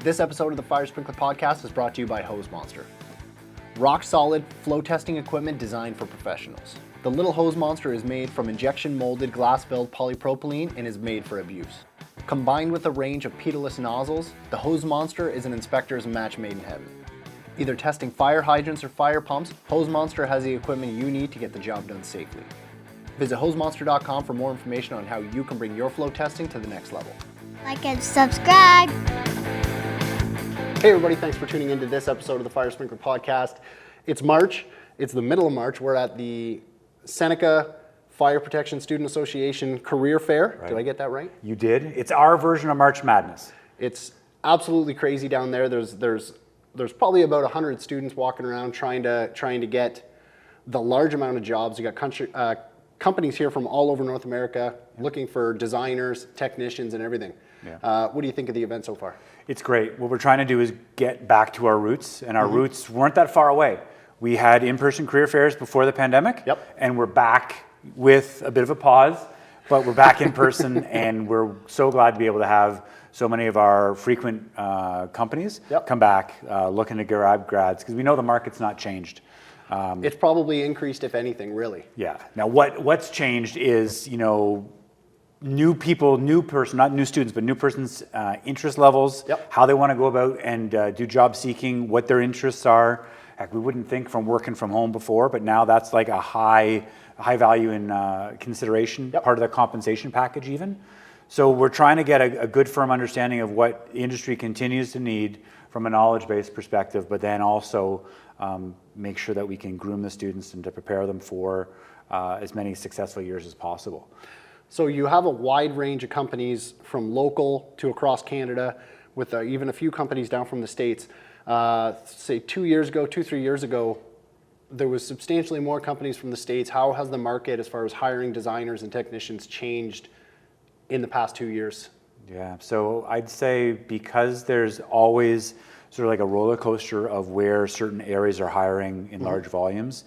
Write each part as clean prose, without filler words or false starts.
This episode of the Fire Sprinkler Podcast is brought to you by Hose Monster. Rock solid flow testing equipment designed for professionals. The little Hose Monster is made from injection molded glass-filled polypropylene and is made for abuse. Combined with a range of pedalless nozzles, the Hose Monster is an inspector's match made in heaven. Either testing fire hydrants or fire pumps, Hose Monster has the equipment you need to get the job done safely. Visit hosemonster.com for more information on how you can bring your flow testing to the next level. Like and subscribe. Hey everybody, thanks for tuning into this episode of the Fire Sprinkler Podcast. It's March, it's the middle of March. We're at the Seneca Fire Protection Student Association Career Fair. Right. Did I get that right? You did. It's our version of March Madness. It's absolutely crazy down there. There's probably about 100 students walking around trying to get the large amount of jobs. You got companies here from all over North America looking for designers, technicians, and everything. Yeah. What do you think of the event so far? It's great. What we're trying to do is get back to our roots, and our roots weren't that far away. We had in-person career fairs before the pandemic, and we're back with a bit of a pause, but we're back in person, and we're so glad to be able to have so many of our frequent companies come back looking to grab grads, because we know the market's not changed. It's probably increased, if anything, really. Yeah. Now, what's changed is, new people, not new students, but new person's interest levels, how they want to go about and do job seeking, what their interests are. Heck, we wouldn't think from working from home before, but now that's like a high value in consideration, part of the compensation package even. So we're trying to get a good firm understanding of what industry continues to need from a knowledge-based perspective, but then also make sure that we can groom the students and to prepare them for as many successful years as possible. So you have a wide range of companies from local to across Canada, with even a few companies down from the States. Say 3 years ago, there was substantially more companies from the States. How has the market as far as hiring designers and technicians changed in the past 2 years? Yeah, so I'd say because there's always sort of like a roller coaster of where certain areas are hiring in large volumes.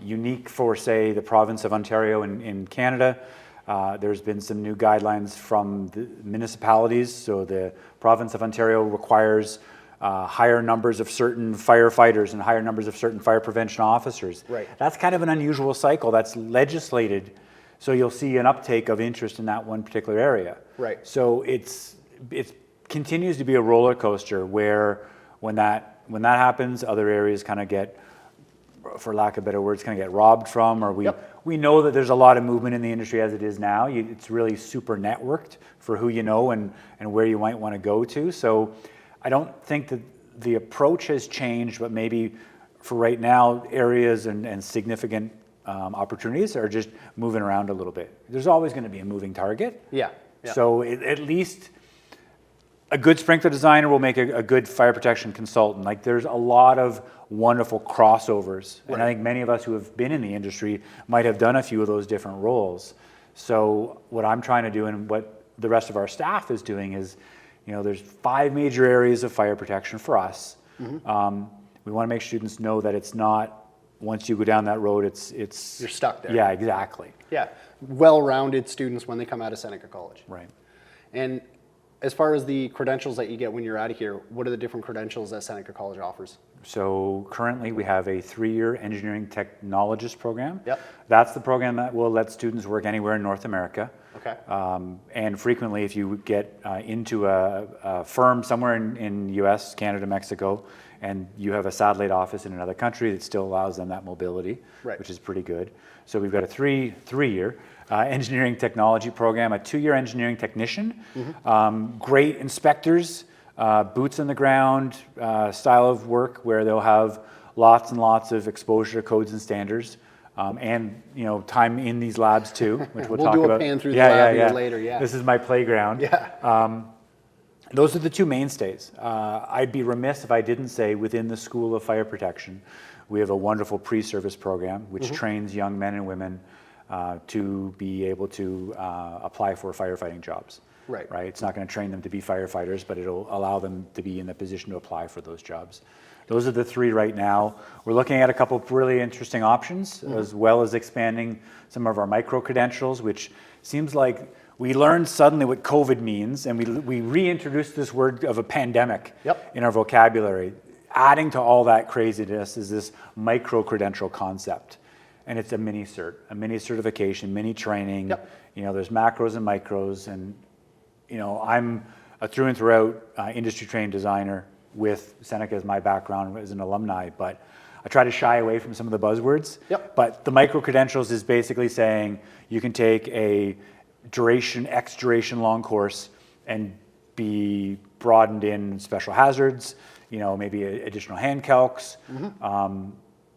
Unique for, say, the province of Ontario in Canada, there's been some new guidelines from the municipalities. So the province of Ontario requires higher numbers of certain firefighters and higher numbers of certain fire prevention officers. Right. That's kind of an unusual cycle that's legislated. So you'll see an uptake of interest in that one particular area. Right. So it continues to be a roller coaster where when that happens, other areas kind of get, for lack of better words, kind of get robbed from, or we know that there's a lot of movement in the industry as it is now. It's really super networked for who you know and where you might want to go to. So I don't think that the approach has changed, but maybe for right now, areas and significant opportunities are just moving around a little bit. There's always going to be a moving target. Yeah. So at least a good sprinkler designer will make a good fire protection consultant. Like, there's a lot of wonderful crossovers. Right. And I think many of us who have been in the industry might have done a few of those different roles. So what I'm trying to do, and what the rest of our staff is doing, is, there's 5 major areas of fire protection for us. We want to make students know that it's not, once you go down that road, it's you're stuck there. Yeah, exactly. Yeah, well-rounded students when they come out of Seneca College. Right. And as far as the credentials that you get when you're out of here, what are the different credentials that Seneca College offers? So currently we have a 3-year engineering technologist program. Yep. That's the program that will let students work anywhere in North America. Okay. And frequently, if you get into a firm somewhere in US, Canada, Mexico, and you have a satellite office in another country, it still allows them that mobility, which is pretty good. So we've got a three-year engineering technology program, a 2-year engineering technician, great inspectors, boots on the ground style of work where they'll have lots and lots of exposure to codes and standards, and time in these labs too, which we'll talk about. We'll do a pan through the lab later. Yeah. This is my playground. Yeah. Those are the 2 mainstays. I'd be remiss if I didn't say within the School of Fire Protection, we have a wonderful pre-service program which trains young men and women to be able to apply for firefighting jobs. Right. It's not going to train them to be firefighters, but it'll allow them to be in the position to apply for those jobs. Those are the 3 right now. We're looking at a couple of really interesting options, as well as expanding some of our micro credentials, which seems like we learned suddenly what COVID means, and we reintroduced this word of a pandemic in our vocabulary. Adding to all that craziness is this micro-credential concept. And it's a mini cert, a mini certification, mini training. You know, there's macros and micros, and you know, I'm a through and throughout industry trained designer with Seneca as my background as an alumni, but I try to shy away from some of the buzzwords. But the micro credentials is basically saying you can take a X duration long course and be broadened in special hazards, you know, maybe additional hand calcs.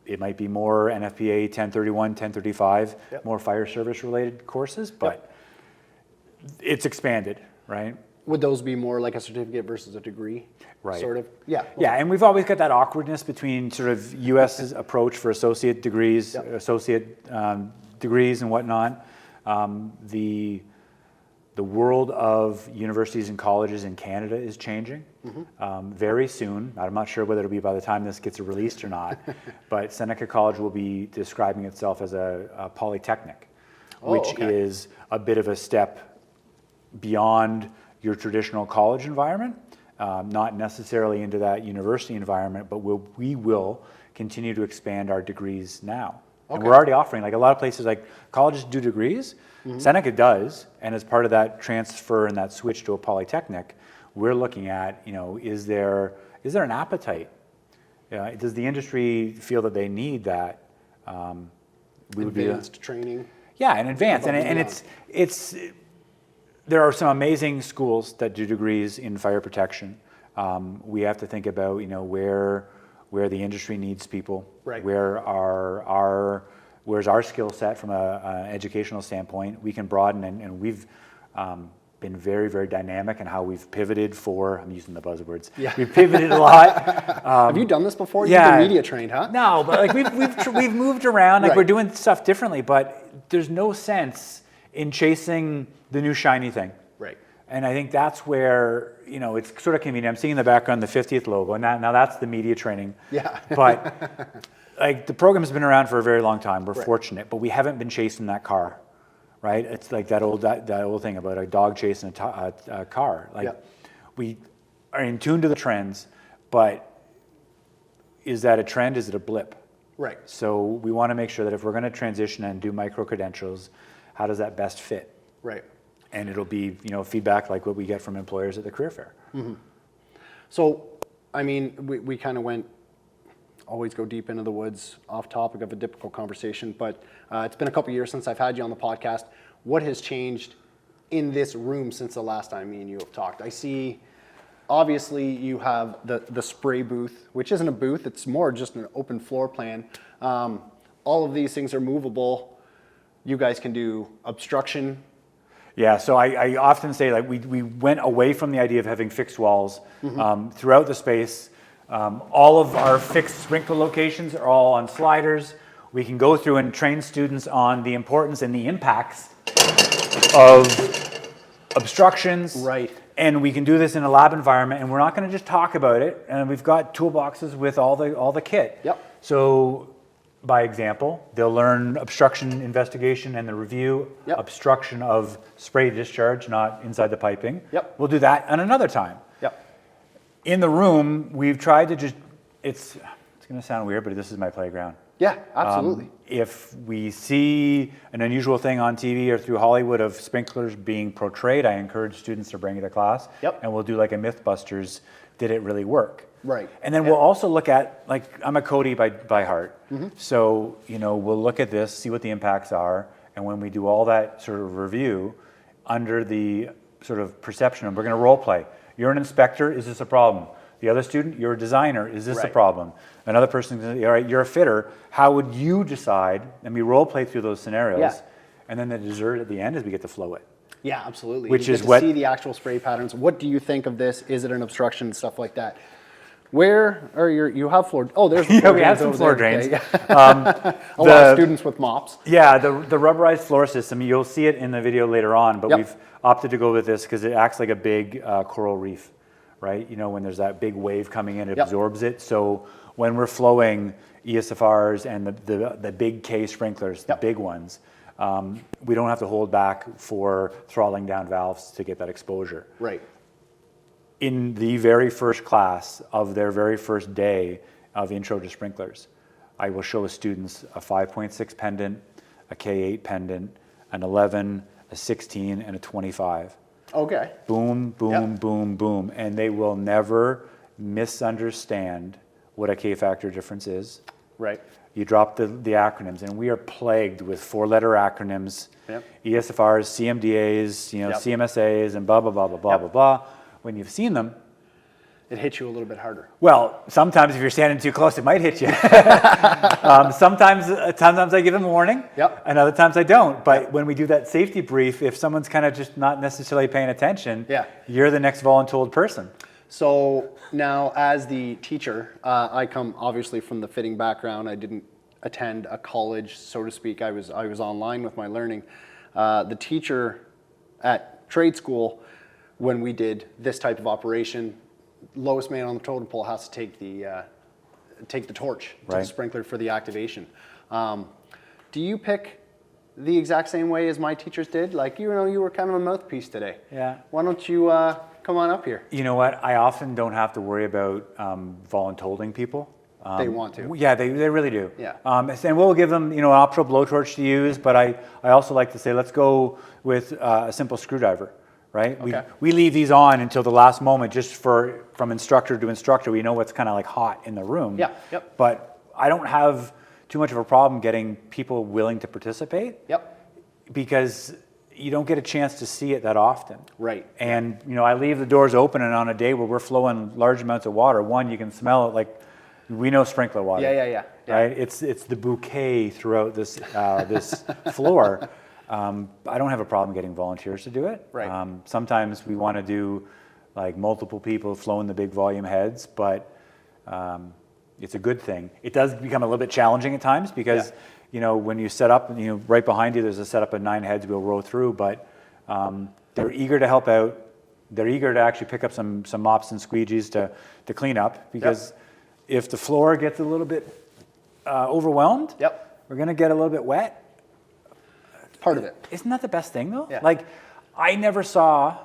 It might be more NFPA 1031, 1035, more fire service related courses, but it's expanded, right? Would those be more like a certificate versus a degree? Right. Sort of? Yeah. Yeah, and we've always got that awkwardness between sort of US's approach for associate degrees, degrees and whatnot. The world of universities and colleges in Canada is changing very soon. I'm not sure whether it'll be by the time this gets released or not, but Seneca College will be describing itself as a polytechnic, which is a bit of a step beyond your traditional college environment, not necessarily into that university environment, but we will continue to expand our degrees now. And we're already offering, like a lot of places, like colleges do degrees, Seneca does, and as part of that transfer and that switch to a polytechnic, we're looking at, you know, is there an appetite? Does the industry feel that they need that? Advanced training. Yeah, in advance, and it's there are some amazing schools that do degrees in fire protection. We have to think about, you know, where the industry needs people, where's our skill set from an educational standpoint. We can broaden, and we've been very, very dynamic in how we've pivoted I'm using the buzzwords. We've pivoted a lot. Have you done this before? You've been media trained, huh? No, but like we've moved around, like we're doing stuff differently, but there's no sense in chasing the new shiny thing. Right. And I think that's where, you know, it's sort of convenient. I'm seeing in the background the 50th logo, and now that's the media training. Yeah. But like the program's been around for a very long time. We're fortunate, but we haven't been chasing that car, right? It's like that old thing about a dog chasing a car. Like we are in tune to the trends, but is that a trend? Is it a blip? Right. So we want to make sure that if we're going to transition and do micro credentials, how does that best fit? Right. And it'll be, you know, feedback like what we get from employers at the career fair. So, I mean, we kind of always go deep into the woods, off topic of a typical conversation, but it's been a couple years since I've had you on the podcast. What has changed in this room since the last time me and you have talked? I see, obviously, you have the spray booth, which isn't a booth, it's more just an open floor plan. All of these things are movable. You guys can do obstruction. Yeah, so I often say, like, we went away from the idea of having fixed walls throughout the space. All of our fixed sprinkler locations are all on sliders. We can go through and train students on the importance and the impacts of obstructions. Right. And we can do this in a lab environment, and we're not going to just talk about it. And we've got toolboxes with all the kit. Yep. So, by example, they'll learn obstruction investigation and the review, obstruction of spray discharge, not inside the piping. Yep. We'll do that at another time. Yep. In the room, we've tried to just, it's going to sound weird, but this is my playground. Yeah, absolutely. If we see an unusual thing on TV or through Hollywood of sprinklers being portrayed, I encourage students to bring it to class. And we'll do like a Mythbusters, did it really work? Right. And then we'll also look at, like, I'm a Cody by heart. So, you know, we'll look at this, see what the impacts are, and when we do all that sort of review, under the sort of perception of, we're going to role play. You're an inspector, is this a problem? The other student, you're a designer, is this a problem? Another person, all right, you're a fitter, how would you decide? And we role play through those scenarios. And then the dessert at the end is we get to flow it. Yeah, absolutely. Which you is get to what, see the actual spray patterns. What do you think of this? Is it an obstruction? Stuff like that. Where are you have floor? Oh, there's the floor we have some floor drains. Okay. A lot of students with mops. Yeah, the rubberized floor system. You'll see it in the video later on, but we've opted to go with this because it acts like a big coral reef, right? You know, when there's that big wave coming in, it absorbs it. So when we're flowing ESFRs and the big K sprinklers, the big ones, we don't have to hold back for throttling down valves to get that exposure. Right. In the very first class of their very first day of Intro to Sprinklers, I will show students a 5.6 pendant, a K8 pendant, an 11, a 16, and a 25. Okay. Boom, boom, boom, boom. And they will never misunderstand what a K-factor difference is. Right. You drop the acronyms, and we are plagued with 4-letter acronyms, ESFRs, CMDAs, CMSAs, and blah, blah, blah, blah, blah, blah, blah. When you've seen them, it hits you a little bit harder. Well, sometimes if you're standing too close, it might hit you. Sometimes I give them a warning, and other times I don't. But when we do that safety brief, if someone's kind of just not necessarily paying attention, you're the next voluntold person. So now, as the teacher, I come obviously from the fitting background. I didn't attend a college, so to speak. I was online with my learning. The teacher at trade school, when we did this type of operation, lowest man on the totem pole has to take the torch to the sprinkler for the activation. Do you pick the exact same way as my teachers did? Like, you were kind of a mouthpiece today. Yeah. Why don't you come on up here? You know what? I often don't have to worry about voluntolding people. They want to. Yeah, they really do. Yeah. And we'll give them, an optional blowtorch to use, but I also like to say, let's go with a simple screwdriver. Right? Okay. We leave these on until the last moment, just from instructor to instructor. We know what's kind of like hot in the room. Yeah. Yep. But I don't have too much of a problem getting people willing to participate. Yep. Because you don't get a chance to see it that often. Right. And I leave the doors open, and on a day where we're flowing large amounts of water, you can smell it like we know sprinkler water. Yeah. Right? It's the bouquet throughout this this floor. I don't have a problem getting volunteers to do it. Right. Sometimes we want to do like multiple people flowing the big volume heads, but it's a good thing. It does become a little bit challenging at times because, when you set up, right behind you, there's a setup of 9 heads we'll row through, but they're eager to help out. They're eager to actually pick up some mops and squeegees to clean up because if the floor gets a little bit overwhelmed, we're going to get a little bit wet. Part of it. Isn't that the best thing though? Yeah. Like, I never saw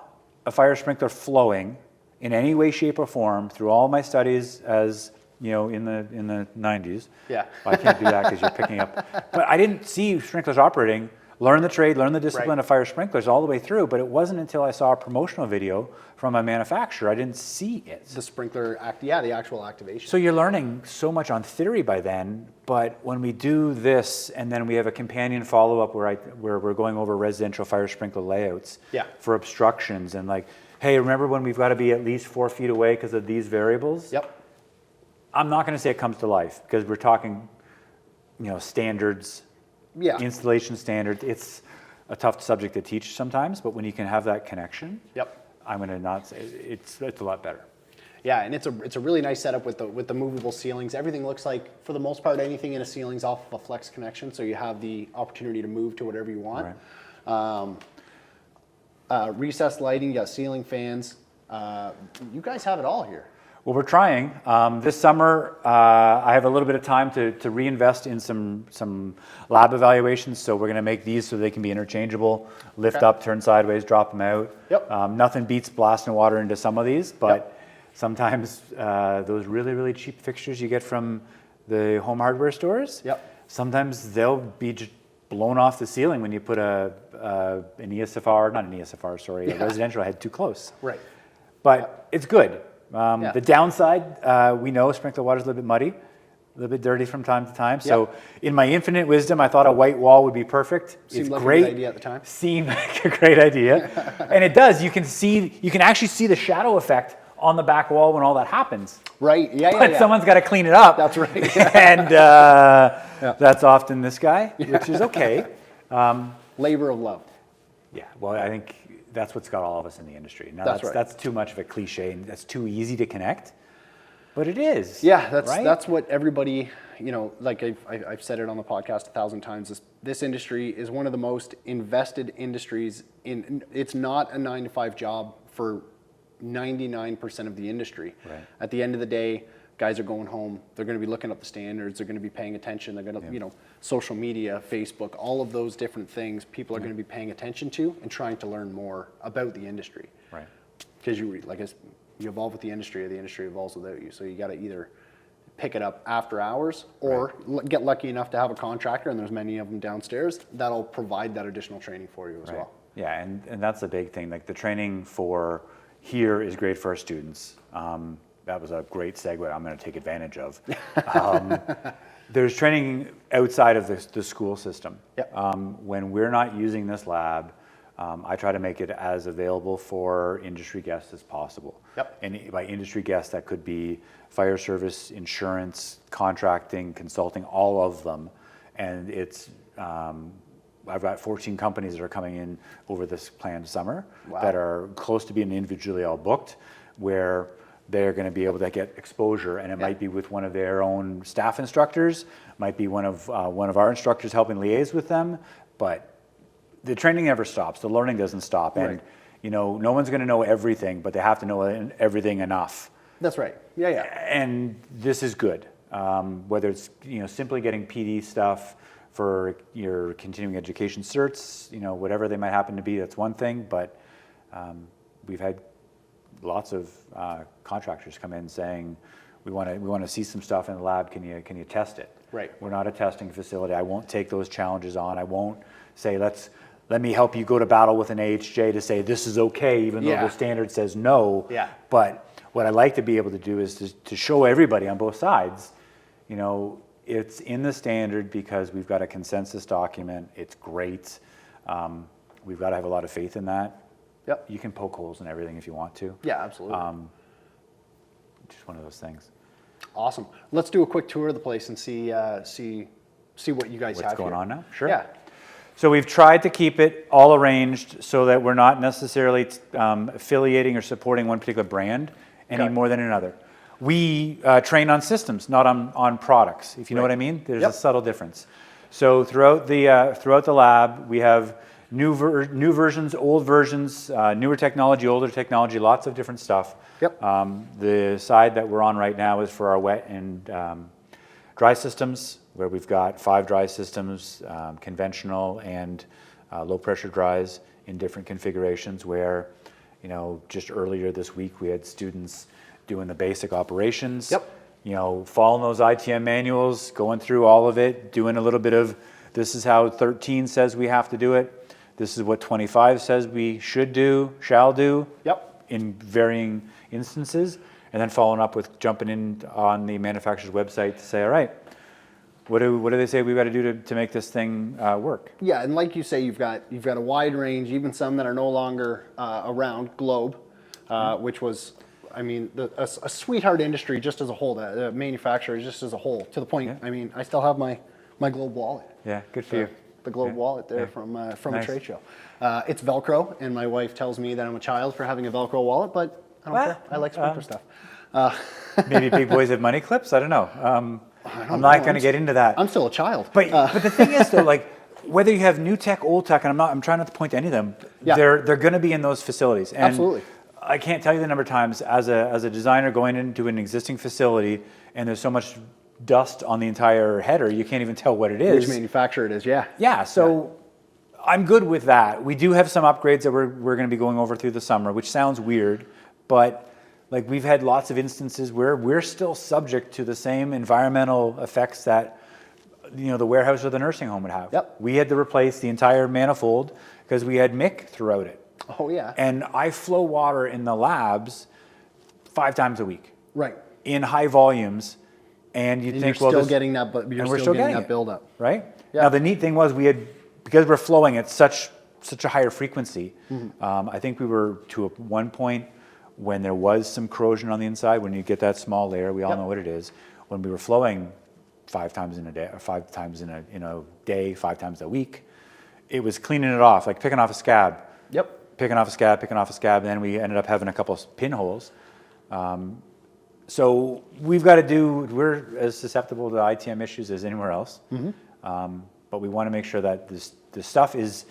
a fire sprinkler flowing in any way, shape, or form through all my studies as, in the 90s. Yeah. Well, I can't do that because you're picking up. But I didn't see sprinklers operating, learn the trade, learn the discipline of fire sprinklers all the way through, but it wasn't until I saw a promotional video from a manufacturer I didn't see it. The sprinkler the actual activation. So you're learning so much on theory by then, but when we do this and then we have a companion follow-up where we're going over residential fire sprinkler layouts for obstructions and like, hey, remember when we've got to be at least 4 feet away because of these variables? Yep. I'm not going to say it comes to life because we're talking, standards, installation standards. It's a tough subject to teach sometimes, but when you can have that connection, I'm going to not say it's a lot better. Yeah, and it's a really nice setup with the movable ceilings. Everything looks like, for the most part, anything in a ceiling's off of a flex connection, so you have the opportunity to move to whatever you want. Right. Recessed lighting, you got ceiling fans. You guys have it all here. Well, we're trying. This summer, I have a little bit of time to reinvest in some lab evaluations. So we're going to make these so they can be interchangeable. Lift up, turn sideways, drop them out. Yep. Nothing beats blasting water into some of these, but sometimes those really, really cheap fixtures you get from the home hardware stores, sometimes they'll be just blown off the ceiling when you put a residential head too close. Right. But it's good. The downside, we know sprinkler water is a little bit muddy, a little bit dirty from time to time. So in my infinite wisdom, I thought a white wall would be perfect. Seemed it's like great. a good idea at the time. Seemed like a great idea. And it does. You can actually see the shadow effect on the back wall when all that happens. Right. But someone's got to clean it up. That's right. And that's often this guy, which is okay. Labor of love. Yeah. Well, I think that's what's got all of us in the industry. Now That's too much of a cliche and that's too easy to connect, but it is. Yeah, right? that's what everybody, like I've said it on the podcast 1,000 times. This industry is one of the most invested industries in. It's not a 9-to-5 job for 99% of the industry. Right. At the end of the day, guys are going home, they're going to be looking up the standards, they're going to be paying attention, they're going to, social media, Facebook, all of those different things people are going to be paying attention to and trying to learn more about the industry. Right. Because you evolve with the industry, or the industry evolves without you. So you got to either pick it up after hours or get lucky enough to have a contractor, and there's many of them downstairs, that'll provide that additional training for you as well. Yeah, and that's the big thing. Like the training for here is great for our students. That was a great segue I'm going to take advantage of. There's training outside of the school system. Yep. When we're not using this lab, I try to make it as available for industry guests as possible. Yep. And by industry guests, that could be fire service, insurance, contracting, consulting, all of them. And it's I've got 14 companies that are coming in over this planned summer that are close to being individually all booked, where they're going to be able to get exposure, and it might be with one of their own staff instructors, might be one of our instructors helping liaise with them, but the training never stops. The learning doesn't stop, and no one's going to know everything, but they have to know everything enough. That's right. Yeah. And this is good. Whether it's simply getting PD stuff for your continuing education certs, whatever they might happen to be, that's one thing. But we've had lots of contractors come in saying, we want to see some stuff in the lab. Can you test it? Right. We're not a testing facility. I won't take those challenges on. I won't say let me help you go to battle with an AHJ to say this is okay, even though the standard says no. Yeah. But what I like to be able to do is to show everybody on both sides, it's in the standard because we've got a consensus document. It's great. We've got to have a lot of faith in that. Yep. You can poke holes in everything if you want to. Yeah, absolutely. Just one of those things. Awesome. Let's do a quick tour of the place and see what you guys have What's going on now? Sure. Yeah. So we've tried to keep it all arranged so that we're not necessarily affiliating or supporting one particular brand any more than another. We train on systems, not on products, if you know what I mean. There's a subtle difference. So throughout the lab, we have new versions, old versions, newer technology, older technology, lots of different stuff. Yep. The side that we're on right now is for our wet and dry systems, where we've got 5 dry systems, conventional and low pressure dries in different configurations, where just earlier this week we had students doing the basic operations. Yep. Following those ITM manuals, going through all of it, doing a little bit of this is how 13 says we have to do it. This is what 25 says we should do, shall do. Yep. In varying instances, and then following up with jumping in on the manufacturer's website to say, all right, what do they say we've got to do to make this thing work? Yeah, and like you say, you've got a wide range, even some that are no longer around. Globe, which was, a sweetheart industry just as a whole. The manufacturers just as a whole, to the point. Yeah. I still have my Globe wallet. Yeah, good for you. The Globe wallet there from nice. A trade show. It's Velcro, and my wife tells me that I'm a child for having a Velcro wallet, but I don't care. I like sprinkler stuff. Maybe big boys have money clips. I don't know. I'm not going to get into that. I'm still a child. But the thing is, though, like whether you have new tech, old tech, and I'm trying not to point to any of them. Yeah. They're going to be in those facilities. And absolutely. I can't tell you the number of times as a designer going into an existing facility, and there's so much dust on the entire header, you can't even tell what it is. Which manufacturer it is, yeah. Yeah, so I'm good with that. We do have some upgrades that we're going to be going over through the summer, which sounds weird, but like we've had lots of instances where we're still subject to the same environmental effects that the warehouse or the nursing home would have. Yep. We had to replace the entire manifold because we had mick throughout it. Oh yeah. And I flow water in the labs 5 times a week. Right. In high volumes. And you'd think, you're still getting that, but you're still getting that buildup, right? Yeah. Now the neat thing was because we're flowing at such a higher frequency. Mm-hmm. I think we were to one point when there was some corrosion on the inside. When you get that small layer, we all know what it is. When we were flowing 5 times in a day, or 5 times in a day, 5 times a week, it was cleaning it off, like picking off a scab. Yep. Picking off a scab, and then we ended up having a couple of pinholes. So we're as susceptible to ITM issues as anywhere else. Mm-hmm. But we want to make sure that the stuff is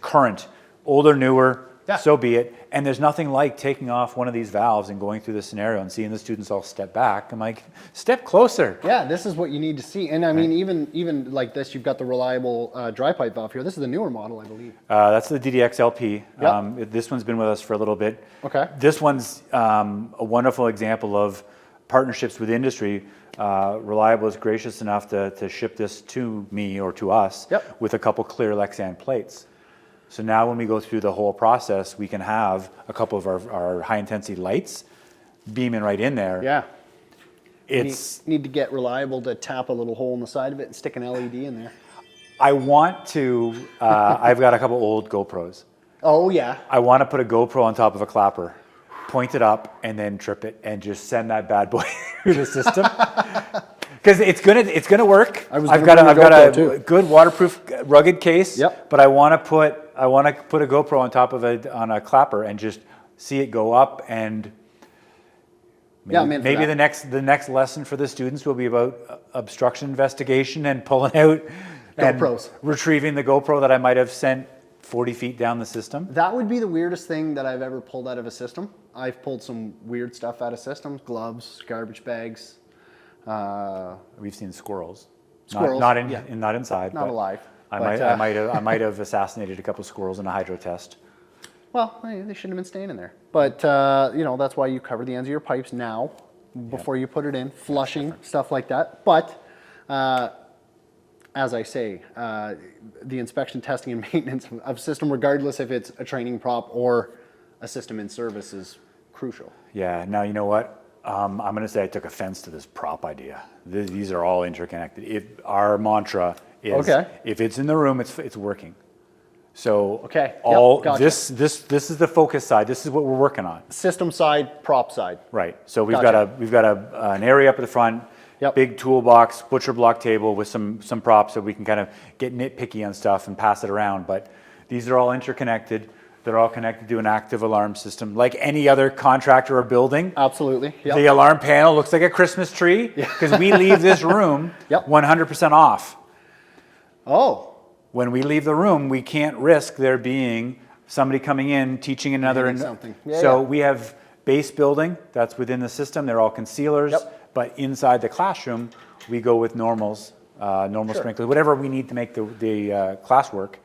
current, older, newer, so be it. And there's nothing like taking off one of these valves and going through the scenario and seeing the students all step back. I'm like, step closer. Yeah, this is what you need to see. And I mean, even like this, you've got the reliable dry pipe valve here. This is the newer model, I believe. That's the DDX LP. Yep. This one's been with us for a little bit. Okay. This one's a wonderful example of partnerships with industry. Reliable is gracious enough to ship this to me or to us with a couple clear Lexan plates. So now when we go through the whole process, we can have a couple of our high intensity lights beaming right in there. Yeah. It's need to get Reliable to tap a little hole in the side of it and stick an LED in there. I want to, I've got a couple old GoPros. Oh yeah. I want to put a GoPro on top of a clapper, point it up, and then trip it, and just send that bad boy through the system. Because it's gonna work. I've got a good waterproof, rugged case. Yep. But I want to put a GoPro on top of a clapper and just see it go up. And maybe the next lesson for the students will be about obstruction investigation and pulling out GoPros, and retrieving the GoPro that I might have sent 40 feet down the system. That would be the weirdest thing that I've ever pulled out of a system. I've pulled some weird stuff out of systems: gloves, garbage bags. We've seen squirrels. Squirrels, not inside. Not alive. I might have assassinated a couple of squirrels in a hydro test. Well, they shouldn't have been staying in there. But that's why you cover the ends of your pipes now before you put it in, flushing, stuff like that. But as I say, the inspection, testing, and maintenance of system, regardless if it's a training prop or a system in service, is crucial. Yeah. Now you know what. I'm going to say I took offense to this prop idea. These are all interconnected. Our mantra is if it's in the room, it's working. So gotcha. this is the focus side. This is what we're working on. System side, prop side. Right. So we've got an area up at the front, big toolbox, butcher block table with some props so we can kind of get nitpicky on stuff and pass it around. But these are all interconnected. They're all connected to an active alarm system, like any other contractor or building. Absolutely. Yep. The alarm panel looks like a Christmas tree because we leave this room 100% off. Oh. When we leave the room, we can't risk there being somebody coming in, teaching another. Something. We have base building that's within the system. They're all concealers. But inside the classroom, we go with normals, sprinklers, whatever we need to make the class work.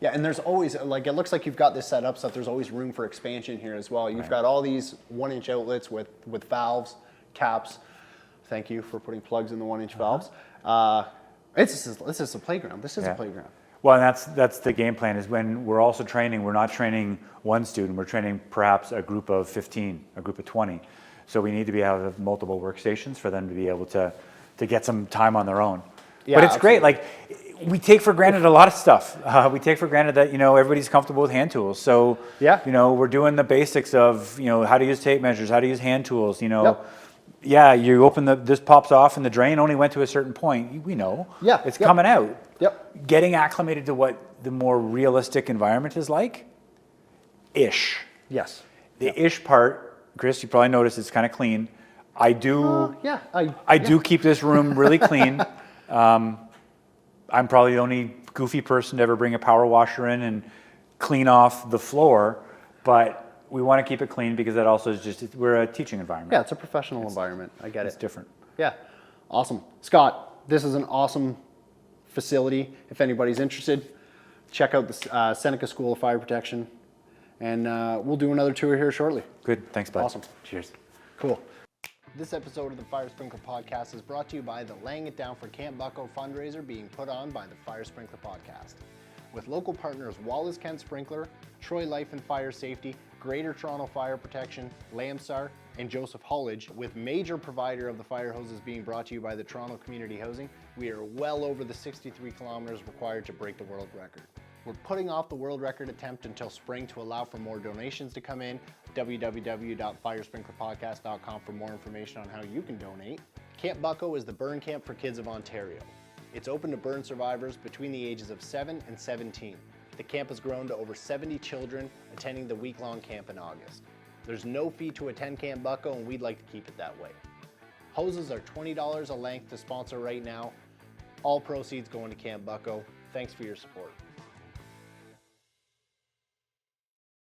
Yeah, and there's always, it looks like you've got this set up so that there's always room for expansion here as well. You've got all these 1-inch outlets with valves, caps. Thank you for putting plugs in the 1-inch valves. This is a playground. This is a playground. Well, and that's the game plan, is when we're also training, we're not training one student, we're training perhaps a group of 15, a group of 20. So we need to have multiple workstations for them to be able to get some time on their own. Yeah, but it's great. Like, we take for granted a lot of stuff. We take for granted that, everybody's comfortable with hand tools. So, we're doing the basics of, how to use tape measures, how to use hand tools, Yeah, you open this pops off and the drain only went to a certain point. We know. Yeah. It's coming out. Yep. Getting acclimated to what the more realistic environment is like. Ish. Yes. The ish part, Chris, you probably noticed it's kind of clean. I do. I do keep this room really clean. I'm probably the only goofy person to ever bring a power washer in and clean off the floor, but we want to keep it clean because that also is we're a teaching environment. Yeah, it's a professional environment. I get it. It's different. Yeah, awesome. Scott, this is an awesome facility. If anybody's interested, check out the Seneca School of Fire Protection, and we'll do another tour here shortly. Good, thanks, bud. Awesome. Cheers. Cool. This episode of the Fire Sprinkler Podcast is brought to you by the Laying It Down for Camp Bucko fundraiser being put on by the Fire Sprinkler Podcast. With local partners Wallace Kent Sprinkler, Troy Life and Fire Safety, Greater Toronto Fire Protection, Lamsar, and Joseph Hollage, with major provider of the fire hoses being brought to you by the Toronto Community Housing, we are well over the 63 kilometers required to break the world record. We're putting off the world record attempt until spring to allow for more donations to come in. www.firesprinklerpodcast.com for more information on how you can donate. Camp Bucko is the burn camp for kids of Ontario. It's open to burn survivors between the ages of 7 and 17. The camp has grown to over 70 children attending the week-long camp in August. There's no fee to attend Camp Bucko, and we'd like to keep it that way. Hoses are $20 a length to sponsor right now. All proceeds going to Camp Bucko. Thanks for your support.